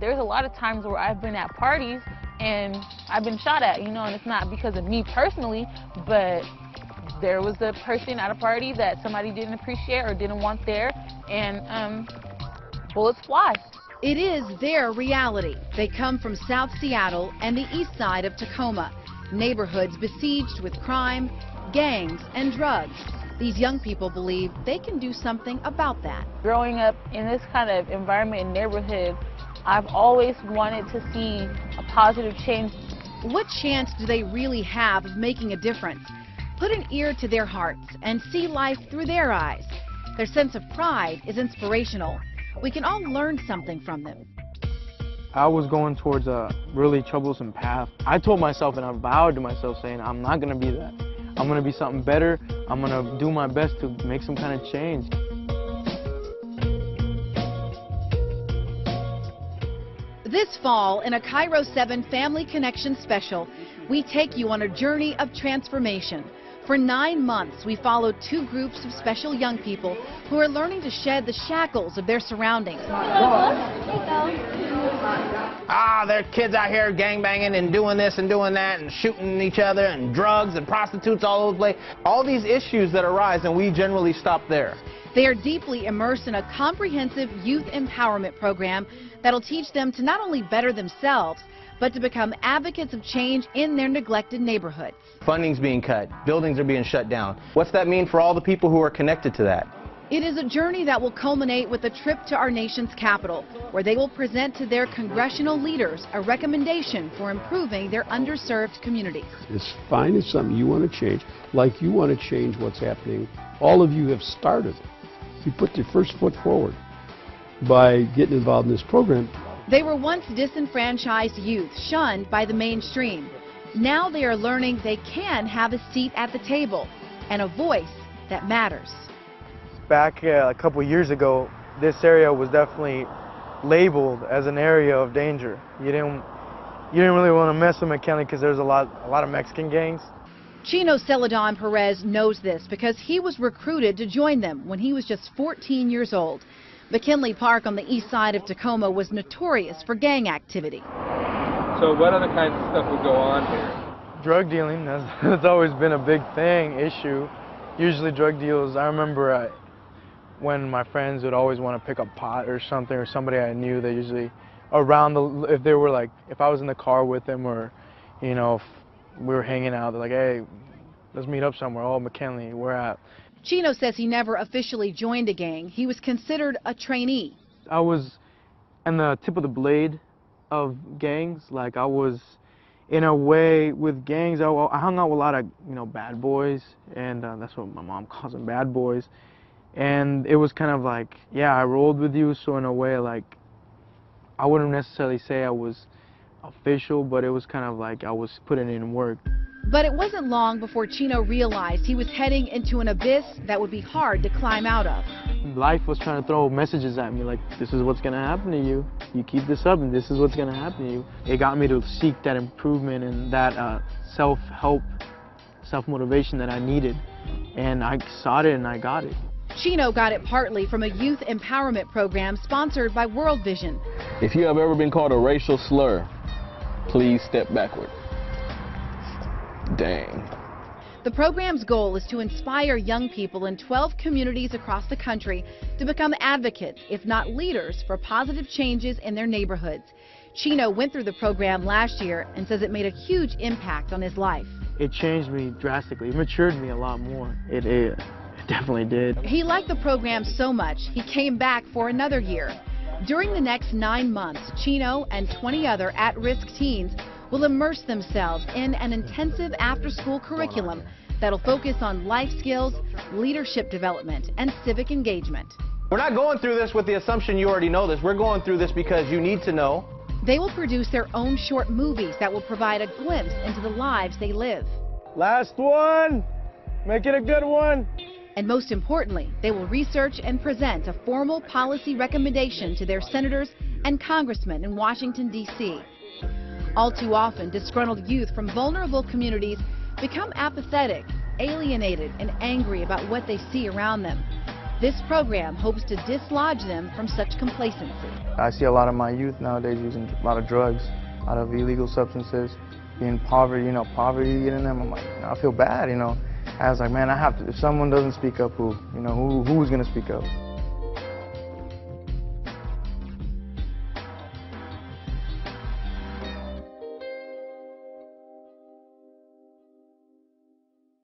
There's a lot of times where I've been at parties and I've been shot at, you know, and it's not because of me personally, but there was a person at a party that somebody didn't appreciate or didn't want there, and bullets fly. It is their reality. They come from South Seattle and the east side of Tacoma, neighborhoods besieged with crime, gangs, and drugs. These young people believe they can do something about that. Growing up in this kind of environment and neighborhood, I've always wanted to see a positive change. What chance do they really have of making a difference? Put an ear to their hearts and see life through their eyes. Their sense of pride is inspirational. We can all learn something from them. I was going towards a really troublesome path. I told myself and I vowed to myself saying, I'm not going to be that. I'm going to be something better. I'm going to do my best to make some kind of change. This fall, in a Cairo 7 Family Connection special, we take you on a journey of transformation. For 9 months, we followed 2 groups of special young people who are learning to shed the shackles of their surroundings. There are kids out here gangbanging and doing this and doing that and shooting each other and drugs and prostitutes all over the place. All these issues that arise, and we generally stop there. They are deeply immersed in a comprehensive youth empowerment program that'll teach them to not only better themselves, but to become advocates of change in their neglected neighborhoods. Funding's being cut, buildings are being shut down. What's that mean for all the people who are connected to that? It is a journey that will culminate with a trip to our nation's capital, where they will present to their congressional leaders a recommendation for improving their underserved communities. It's finding something you want to change, like you want to change what's happening. All of you have started. You put your first foot forward by getting involved in this program. They were once disenfranchised youth, shunned by the mainstream. Now they are learning they can have a seat at the table and a voice that matters. Back a couple years ago, this area was definitely labeled as an area of danger. You didn't really want to mess with McKinley because there's a lot of Mexican gangs. Chino Celadon Perez knows this because he was recruited to join them when he was just 14 years old. McKinley Park on the east side of Tacoma was notorious for gang activity. So what other kinds of stuff would go on here? Drug dealing, that's always been a big issue. Usually drug deals, I remember when my friends would always want to pick up pot or something, or somebody I knew, they usually around if they were like, if I was in the car with them, or, you know, if we were hanging out, they're like, hey, let's meet up somewhere. Oh, McKinley, where at? Chino says he never officially joined a gang. He was considered a trainee. I was on the tip of the blade of gangs. Like, I was, in a way, with gangs, I hung out with a lot of, you know, bad boys, and that's what my mom calls them, bad boys. And it was kind of like, yeah, I rolled with you, so in a way, like, I wouldn't necessarily say I was official, but it was kind of like I was putting in work. But it wasn't long before Chino realized he was heading into an abyss that would be hard to climb out of. Life was trying to throw messages at me like, this is what's going to happen to you. You keep this up and this is what's going to happen to you. It got me to seek that improvement and that self-help, self-motivation that I needed. And I sought it and I got it. Chino got it partly from a youth empowerment program sponsored by World Vision. If you have ever been called a racial slur, please step backward. Dang. The program's goal is to inspire young people in 12 communities across the country to become advocates, if not leaders, for positive changes in their neighborhoods. Chino went through the program last year and says it made a huge impact on his life. It changed me drastically. It matured me a lot more. It definitely did. He liked the program so much, he came back for another year. During the next 9 months, Chino and 20 other at-risk teens will immerse themselves in an intensive after-school curriculum that'll focus on life skills, leadership development, and civic engagement. We're not going through this with the assumption you already know this. We're going through this because you need to know. They will produce their own short movies that will provide a glimpse into the lives they live. Last one! Make it a good one! And most importantly, they will research and present a formal policy recommendation to their senators and congressmen in Washington, D.C. All too often, disgruntled youth from vulnerable communities become apathetic, alienated, and angry about what they see around them. This program hopes to dislodge them from such complacency. I see a lot of my youth nowadays using a lot of drugs, a lot of illegal substances, being poverty, poverty getting them. I'm like, I feel bad, I was like, man, I have to, if someone doesn't speak up, who's going to speak up?